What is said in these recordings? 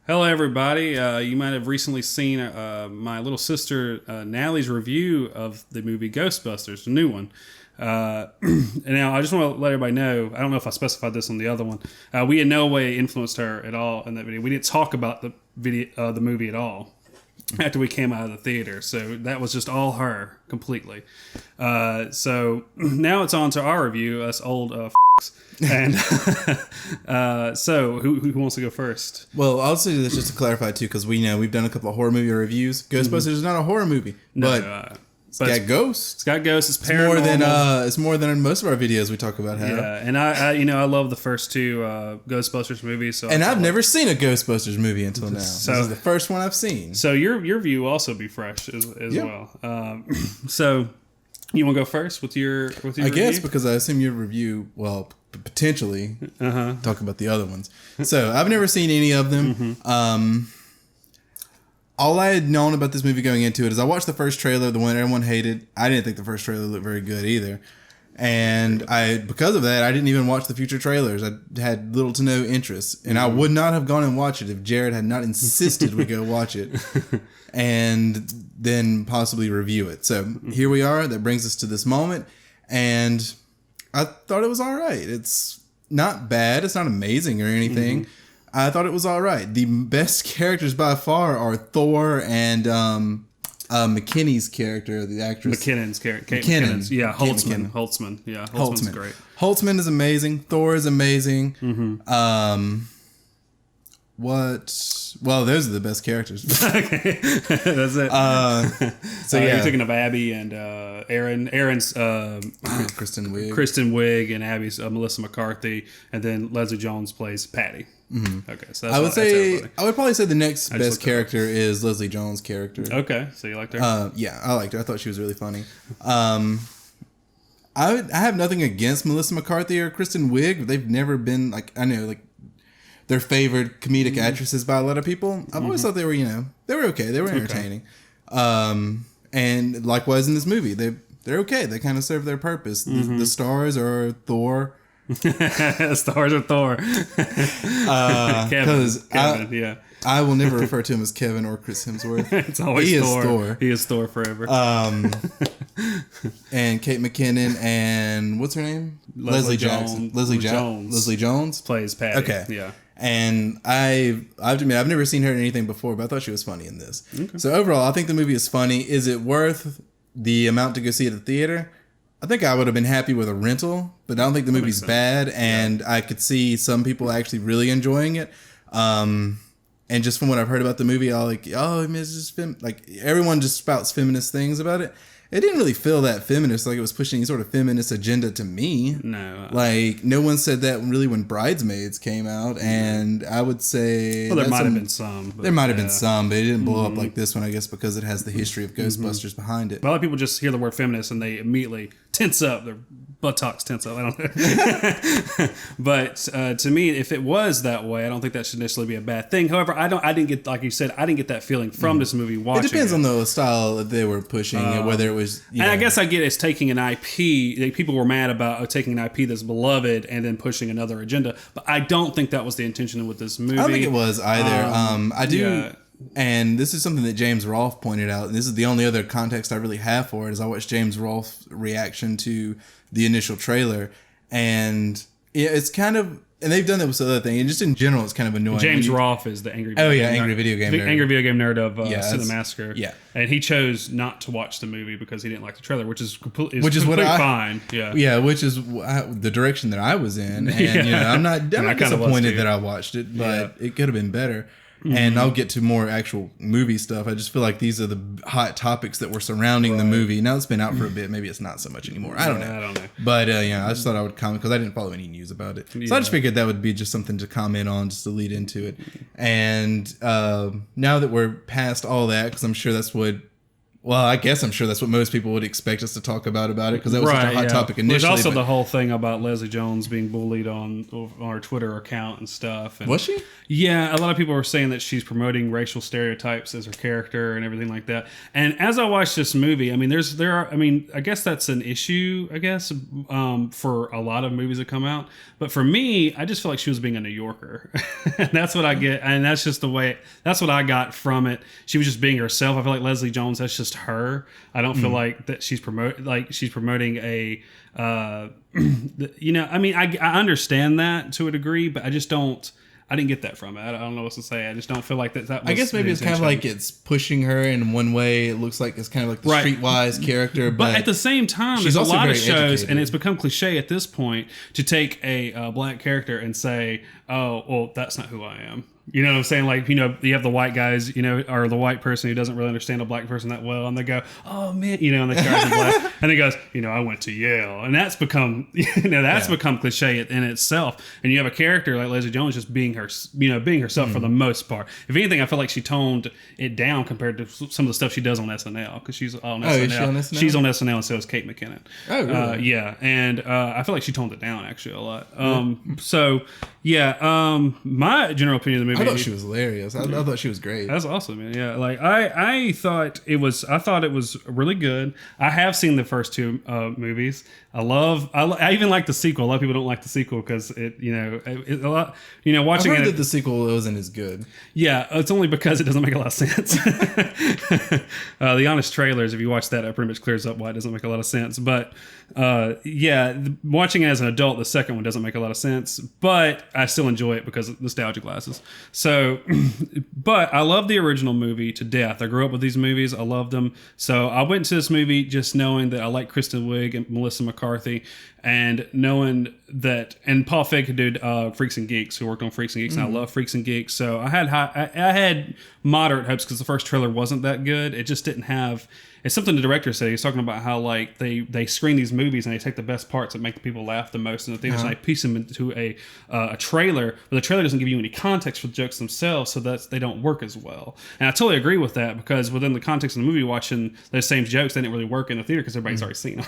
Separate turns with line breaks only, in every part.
Hello, everybody. You might have recently seen my little sister Natalie's review of the movie Ghostbusters, the new one. And now I just want to let everybody know, I don't know if I specified this on the other one. We in no way influenced her at all in that video. We didn't talk about the movie at all after we came out of the theater. So that was just all her completely. So now it's on to our review, us old and so who wants to go first?
Well, I'll say this just to clarify too, because we've done a couple of horror movie reviews. Ghostbusters is not a horror movie, but it's got ghosts.
It's got ghosts. It's paranormal.
It's more than most of our videos we talk about have.
Yeah, and I love the first two Ghostbusters movies. So
I've never seen a Ghostbusters movie until now.
So,
this is the first one I've seen.
So your view will also be fresh as well. So you want to go first with your review?
I guess because I assume your review potentially talk about the other ones. So I've never seen any of them. All I had known about this movie going into it is I watched the first trailer, the one everyone hated. I didn't think the first trailer looked very good either. And because of that, I didn't even watch the future trailers. I had little to no interest. And I would not have gone and watched it if Jared had not insisted we go watch it and then possibly review it. So here we are. That brings us to this moment. And I thought it was all right. It's not bad. It's not amazing or anything. I thought it was all right. The best characters by far are Thor and McKinney's character, the actress.
McKinnon's character. McKinnon's. Yeah, Holtzman. Yeah, Holtzman's great.
Holtzman is amazing. Thor is amazing. Well, those are the best characters.
Okay, that's it. So you're thinking of Abby and Aaron. Aaron's
Kristen Wiig.
Kristen Wiig and Abby's Melissa McCarthy, and then Leslie Jones plays Patty. Okay, so
I would probably say the next best character is Leslie Jones' character.
Okay, so you liked her?
Yeah, I liked her. I thought she was really funny. I have nothing against Melissa McCarthy or Kristen Wiig. They've never been they're favored comedic actresses by a lot of people. I've always thought they were okay. They were entertaining. And likewise in this movie, they're okay. They kind of serve their purpose. The stars are Thor.
Stars are Thor. Kevin, yeah.
I will never refer to him as Kevin or Chris Hemsworth.
It's always Thor. He is Thor forever.
And Kate McKinnon and what's her name? Leslie Jackson. Leslie Jones
plays Patty.
Okay.
Yeah.
And I've never seen her in anything before, but I thought she was funny in this. Okay. So overall, I think the movie is funny. Is it worth the amount to go see at the theater? I think I would have been happy with a rental, but I don't think the movie's bad, and I could see some people actually really enjoying it. And just from what I've heard about the movie, it's just everyone just spouts feminist things about it. It didn't really feel that feminist, like it was pushing any sort of feminist agenda to me.
No.
No one said that really when Bridesmaids came out, and I would say...
Well, there might have been some.
There might have been some, but it didn't blow up like this one, I guess, because it has the history of Ghostbusters behind it.
A lot of people just hear the word feminist and they immediately tense up. Their buttocks tense up. I don't know. But to me, if it was that way, I don't think that should necessarily be a bad thing. However, I didn't get, like you said, I didn't get that feeling from this movie watching it.
It depends on the style that they were pushing, whether it was...
And I guess I get it's taking an IP. People were mad about taking an IP that's beloved and then pushing another agenda. But I don't think that was the intention with this movie.
I don't think it was either. I do... Yeah. And this is something that James Rolfe pointed out. And this is the only other context I really have for it, is I watched James Rolfe's reaction to the initial trailer. And it's kind of... And they've done that with other things. And just in general, it's kind of annoying.
James Rolfe is the angry
video game nerd.
Angry video game nerd of Cinemassacre.
Yeah.
And he chose not to watch the movie because he didn't like the trailer, which is completely fine. Yeah.
Yeah, which is the direction that I was in. And I'm not disappointed that I watched it, but it could have been better. And I'll get to more actual movie stuff. I just feel like these are the hot topics that were surrounding the movie. Now it's been out for a bit. Maybe it's not so much anymore. I don't know. But I just thought I would comment because I didn't follow any news about it. So I just figured that would be just something to comment on, just to lead into it. And now that we're past all that, because I'm sure that's what Well, I guess I'm sure that's what most people would expect us to talk about it because that was such a hot topic initially.
There's also the whole thing about Leslie Jones being bullied on her Twitter account and stuff. And
was she?
Yeah, a lot of people were saying that she's promoting racial stereotypes as her character and everything like that. And as I watched this movie, I mean, I guess that's an issue, for a lot of movies that come out. But for me, I just feel like she was being a New Yorker. And that's what I get. And that's just that's what I got from it. She was just being herself. I feel like Leslie Jones, that's just her. I don't feel like that she's promoting a I understand that to a degree, but I didn't get that from it. I don't know what to say. I just don't feel like that was,
I guess maybe it's kind of like it's pushing her in one way. It looks like it's kind of like the streetwise character,
but at the same time, there's a lot of shows, educated. And it's become cliche at this point to take a black character and say, "Oh, well, that's not who I am." You know what I'm saying? Like, you have the white guys, or the white person who doesn't really understand a black person that well, and they go, "Oh man," and they try to black, and he goes, "I went to Yale," and that's become, become cliche in itself. And you have a character like Leslie Jones just being herself for the most part. If anything, I feel like she toned it down compared to some of the stuff she does on SNL, because she's on SNL.
Is she on SNL?
She's on SNL, and so is Kate McKinnon.
Oh, really?
Yeah, and I feel like she toned it down actually a lot. My general opinion of the movie.
I thought she was hilarious. I thought she was great.
That's awesome, man. Yeah, like I thought it was really good. I have seen the first two movies. I even like the sequel. A lot of people don't like the sequel because watching
I heard that the sequel wasn't as good.
Yeah, it's only because it doesn't make a lot of sense. The honest trailers, if you watch that, it pretty much clears up why it doesn't make a lot of sense. But watching it as an adult, the second one doesn't make a lot of sense, but I still enjoy it because of nostalgia glasses. So, but I love the original movie to death. I grew up with these movies. I loved them. So I went to this movie just knowing that I like Kristen Wiig and Melissa McCarthy, and knowing that, and Paul Feig who did Freaks and Geeks, who worked on Freaks and Geeks, and I love Freaks and Geeks. So I had moderate hopes because the first trailer wasn't that good. It just didn't have. It's something the director said. He's talking about how like they screen these movies and they take the best parts that make the people laugh the most in the theaters and they piece them into a trailer, but the trailer doesn't give you any context for the jokes themselves, so that they don't work as well. And I totally agree with that, because within the context of the movie, watching those same jokes, they didn't really work in the theater because everybody's already seen them.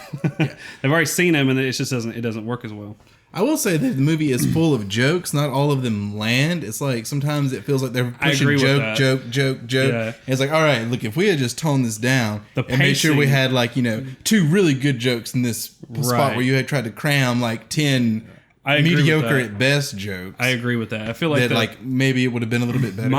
They've already seen them, and it just doesn't work as well.
I will say that the movie is full of jokes. Not all of them land. It's like sometimes it feels like they're pushing joke.
Yeah.
And it's like, all right, look, if we had just toned this down and made sure we had like, two really good jokes in this spot where you had tried to cram like 10 mediocre at best jokes.
I agree with that. I feel like
like maybe it would have been a little bit better.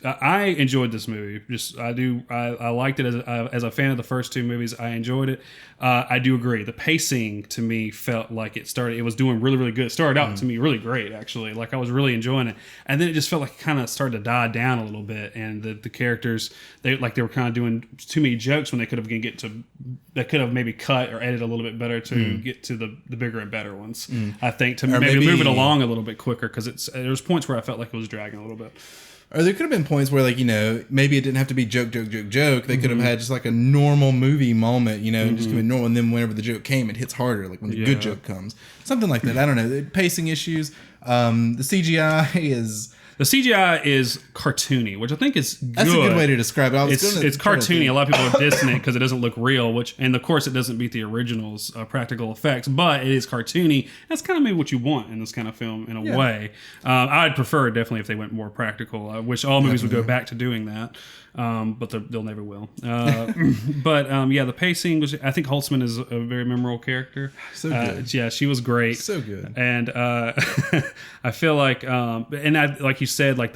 I enjoyed this movie. I liked it as a fan of the first two movies. I enjoyed it. I do agree. The pacing to me felt like it was doing really, really good. It started out to me really great, actually. Like I was really enjoying it. And then it just felt like it kind of started to die down a little bit. And the characters, they were kind of doing too many jokes when they could have maybe cut or edited a little bit better to get to the bigger and better ones. I think to maybe move it along a little bit quicker, because there's points where I felt like it was dragging a little bit.
Or there could have been points where, like, maybe it didn't have to be joke. They could have had just like a normal movie moment, and just come in normal. And then whenever the joke came, it hits harder, like when the good joke comes. Something like that. I don't know. Pacing issues. The CGI is...
The CGI is cartoony, which I think is good.
That's a good way to describe it.
It's cartoony. A lot of people are dissing it because it doesn't look real, and of course it doesn't beat the original's practical effects, but it is cartoony. That's kind of maybe what you want in this kind of film in a way. I'd prefer definitely if they went more practical. I wish all movies would go back to doing that. But they'll never will. The pacing was. I think Holtzman is a very memorable character.
So good.
Yeah, she was great.
So good.
And I feel like, like you said, like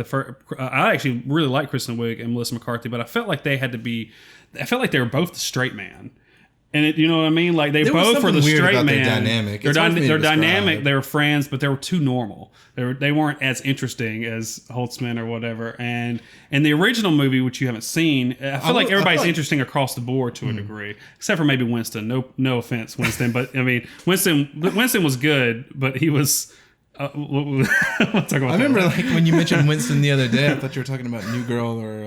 I actually really like Kristen Wiig and Melissa McCarthy, but I felt like they were both the straight man. And you know what I mean? Like they both were the straight man.
Their dynamic.
They're dynamic. They were friends, but they were too normal. They weren't as interesting as Holtzman or whatever. And in the original movie, which you haven't seen, I feel like everybody's interesting across the board to a degree, except for maybe Winston. No offense, Winston, but I mean Winston was good, but he was We'll talk about
I remember like when you mentioned Winston the other day, I thought you were talking about New Girl or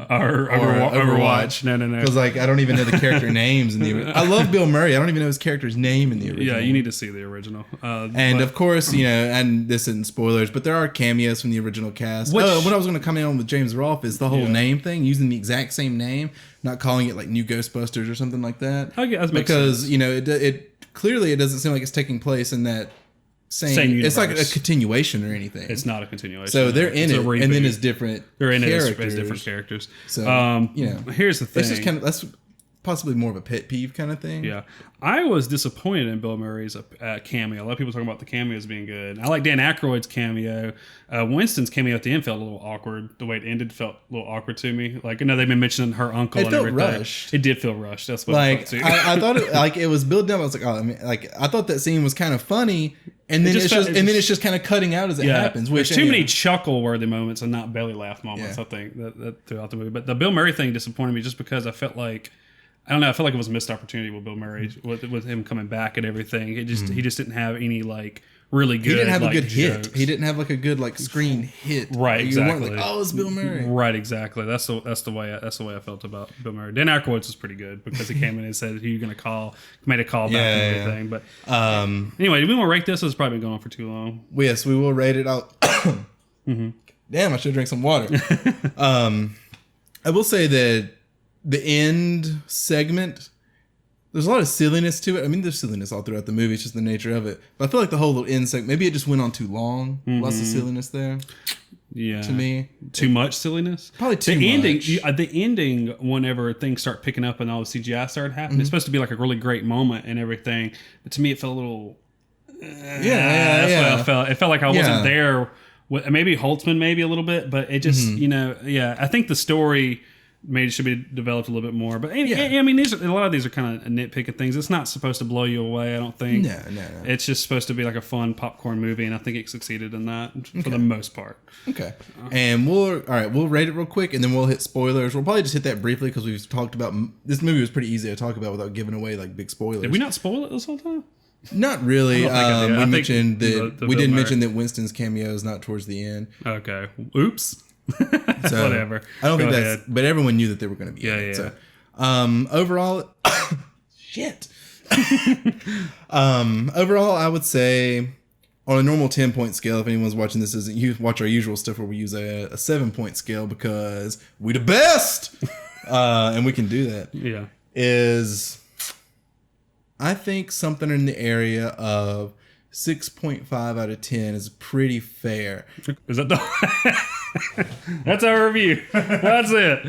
Overwatch. No.
Because like I don't even know the character names in the. I love Bill Murray. I don't even know his character's name in the original.
Yeah, you need to see the original.
And of course, and this isn't spoilers, but there are cameos from the original cast. What I was going to comment on with James Rolfe is the whole name thing, using the exact same name, not calling it like New Ghostbusters or something like that.
I guess
because it clearly it doesn't seem like it's taking place in that. Same universe. It's like a continuation or anything.
It's not a continuation.
So they're in it, and then it's different.
They're in it as different characters.
So
here's the thing.
It's just that's possibly more of a pet peeve kind of thing.
Yeah, I was disappointed in Bill Murray's cameo. A lot of people talking about the cameos being good. I like Dan Aykroyd's cameo. Winston's cameo at the end felt a little awkward. The way it ended felt a little awkward to me. Like they've been mentioning her uncle.
It
and
felt
everything.
rushed.
It did feel rushed. That's what
like
it felt too.
I thought it was built up. I was like, I thought that scene was kind of funny. And then it's just kind of cutting out as it happens.
There's too many chuckle-worthy moments and not belly laugh moments. I think that throughout the movie. But the Bill Murray thing disappointed me just because I felt like I felt like it was a missed opportunity with Bill Murray with him coming back and everything. He just didn't have any like really good.
He didn't have a good
jokes.
hit. He didn't have like a good like screen hit.
Right, exactly.
You weren't like, oh, it's Bill Murray.
Right, exactly. That's the way I felt about Bill Murray. Dan Aykroyd's was pretty good because he came in and said, "Who you gonna call?" Made a call back and everything. But anyway, do we want to rate this? It's probably been going for too long.
Yes, we will rate it out. Damn, I should drink some water. I will say that the end segment. There's a lot of silliness to it. I mean, there's silliness all throughout the movie. It's just the nature of it. But I feel like the whole little end segment, maybe it just went on too long. Lots of silliness there.
Yeah.
To me.
Too much silliness?
Probably too much.
The ending, whenever things start picking up and all the CGI started happening, it's supposed to be like a really great moment and everything. But to me, it felt a little... That's what I felt. It felt like I wasn't there. Maybe Holtzman, maybe a little bit. But it just, I think the story... Maybe it should be developed a little bit more, but I mean, a lot of these are kind of nitpicking things. It's not supposed to blow you away, I don't think.
No.
It's just supposed to be like a fun popcorn movie, and I think it succeeded in that for the most part.
Okay, and we'll rate it real quick, and then we'll hit spoilers. We'll probably just hit that briefly because we've talked about this movie was pretty easy to talk about without giving away like big spoilers.
Did we not spoil it this whole time?
Not really. We mentioned that we didn't mention that Winston's cameo is not towards the end.
Okay. Oops.
So,
whatever.
I don't think that's. But everyone knew that they were going to be.
Yeah.
So, overall, shit. Overall, I would say on a normal 10-point scale. If anyone's watching this, isn't you watch our usual stuff where we use a 7-point scale because we the best, and we can do that.
Yeah.
I think something in the area of 6.5 out of 10 is pretty fair.
Is that the... That's our review. That's it.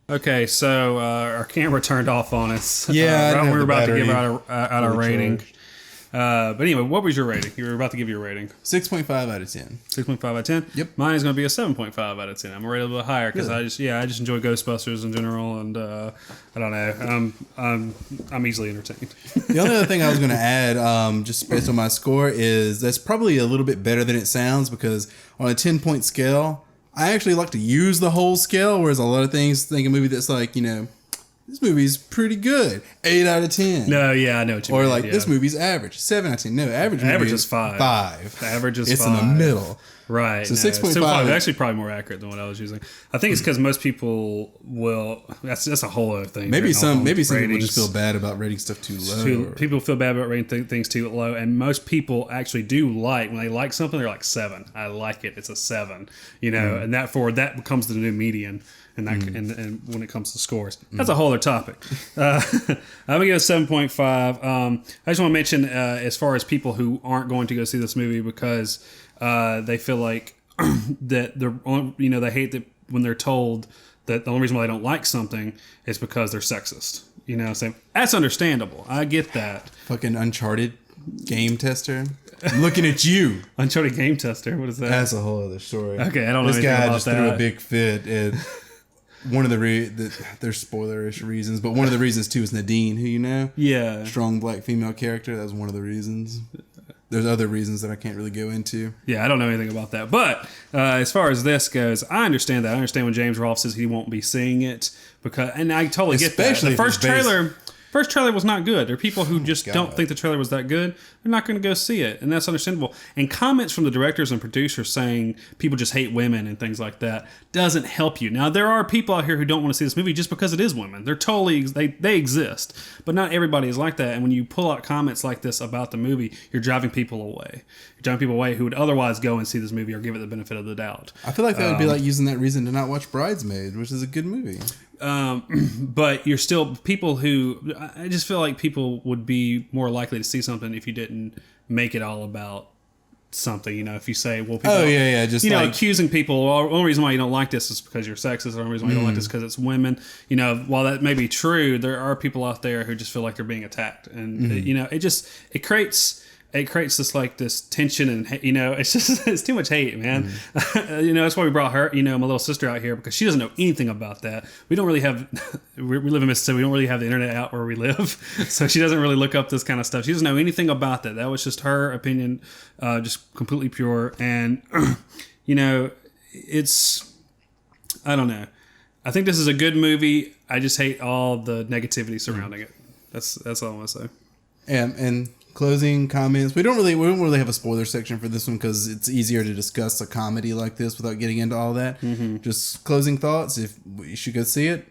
Okay, so our camera turned off on us.
Yeah,
we were about to give out our rating. But anyway, what was your rating? You were about to give your rating.
6.5 out of 10.
6.5 out of 10?
Yep.
Mine is going to be a 7.5 out of 10. I'm rated a little higher because I just enjoy Ghostbusters in general, and I don't know. I'm easily entertained.
The only other thing I was going to add, just based on my score, is that's probably a little bit better than it sounds because on a 10-point scale, I actually like to use the whole scale, whereas a lot of things think a movie that's like, this movie's pretty good. 8 out of 10.
No, yeah, I know what you mean.
Or like, this movie's average. 7 out of 10. No, average
is 5.
5.
The average is
it's
5.
It's in the middle.
Right.
So
no,
6.5.
Actually, probably more accurate than what I was using. I think it's because most people will... That's a whole other thing.
Maybe some people just feel bad about rating stuff too low.
People feel bad about rating things too low, and most people actually do like... When they like something, they're like 7. I like it. It's a 7. And that becomes the new median. And, and when it comes to scores, that's a whole other topic. I'm gonna give it a 7.5. I just want to mention as far as people who aren't going to go see this movie because they feel like that they hate that when they're told that the only reason why they don't like something is because they're sexist. So that's understandable. I get that.
Fucking Uncharted game tester. I'm looking at you.
Uncharted game tester. What is that?
That's a whole other story.
Okay, I don't know
anything
about that.
This guy just threw a big fit at one of there's spoilerish reasons, but one of the reasons too is Nadine, who you know.
Yeah.
Strong black female character. That was one of the reasons. There's other reasons that I can't really go into.
Yeah, I don't know anything about that. But as far as this goes, I understand that. I understand when James Rolfe says he won't be seeing it and I totally get that. The first first trailer was not good. There are people who just
God.
don't think the trailer was that good. They're not going to go see it, and that's understandable. And comments from the directors and producers saying people just hate women and things like that doesn't help you. Now, there are people out here who don't want to see this movie just because it is women. They're totally, they exist, but not everybody is like that. And when you pull out comments like this about the movie, you're driving people away. You're driving people away who would otherwise go and see this movie or give it the benefit of the doubt.
I feel like that would be like using that reason to not watch Bridesmaid, which is a good movie.
But you're still people who, I just feel like people would be more likely to see something if you didn't make it all about something. You know, if you say, well, people,
just
you know,
like,
accusing people, well, the only reason why you don't like this is because you're sexist. The only reason why you don't like this is because it's women. You know, while that may be true, there are people out there who just feel like they're being attacked, and you know, it creates this tension, and you know, it's too much hate, man. You know, that's why we brought her, you know, my little sister out here, because she doesn't know anything about that. We don't really have, we live in Mississippi, we don't really have the internet out where we live, so she doesn't really look up this kind of stuff. She doesn't know anything about that. That was just her opinion, just completely pure. And you know, I don't know. I think this is a good movie. I just hate all the negativity surrounding it. That's all I want to say.
And closing comments. We don't really have a spoiler section for this one because it's easier to discuss a comedy like this without getting into all that. Just closing thoughts. If you should go see it,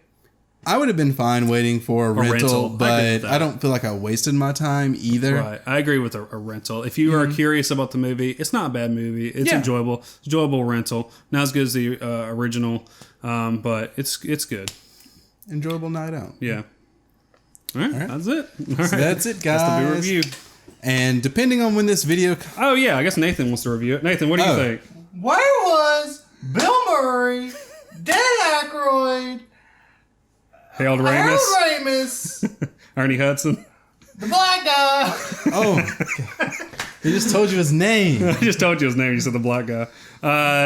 I would have been fine waiting for a rental, but I don't feel like I wasted my time either.
Right, I agree with a rental. If you are curious about the movie, it's not a bad movie. It's enjoyable. It's enjoyable rental. Not as good as the original, but it's good.
Enjoyable night out.
Yeah. All right. That's it. All right.
So that's it, guys.
That's the review.
And depending on when this video...
Oh, yeah. I guess Nathan wants to review it. Nathan, what do you think?
Where was Bill Murray, Dan Aykroyd,
Harold
Harold
Ramis,
Ramis,
Ernie Hudson?
the black guy?
Oh, he just told you his name.
I just told you his name. You said the black guy.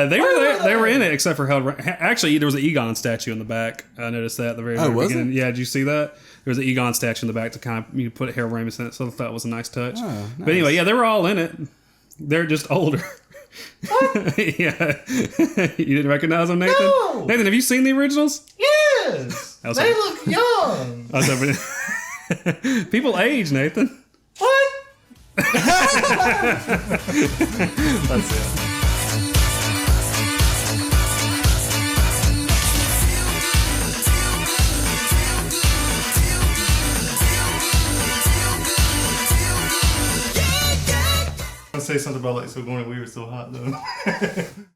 They were there. They were in it, except for Harold. Actually, there was an Egon statue in the back. I noticed that at the very beginning. Yeah, did you see that? There was an Egon statue in the back to kind of you put Harold Ramis in it, so I thought it was a nice touch. Oh, nice. But anyway, yeah, they were all in it. They're just older. What? Yeah, you didn't recognize them, Nathan?
No.
Nathan, have you seen the originals?
Yes, they look young.
People age, Nathan.
What?
That's it. Say something about like so going we were so hot though.